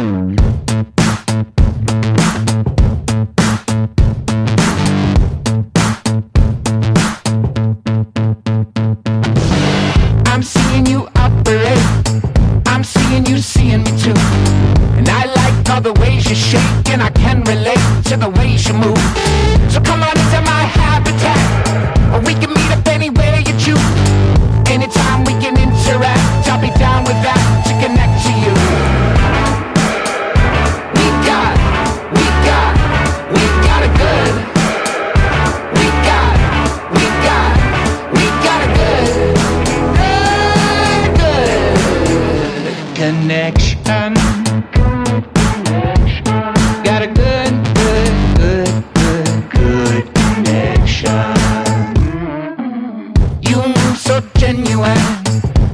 I'm seeing you operate, I'm seeing you seeing me too. And I like all the ways you shake, and I can relate to the ways you move. So come on into my habitat, or we can meet up anywhere you choose. Anytime we can interact, I'll be down with that to connect to you. We got a good. We got a good connection. Got a good connection. You move so genuine,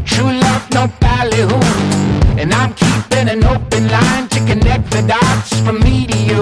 true love, no ballyhoo. And I'm keeping an open line to connect the dots from me to you.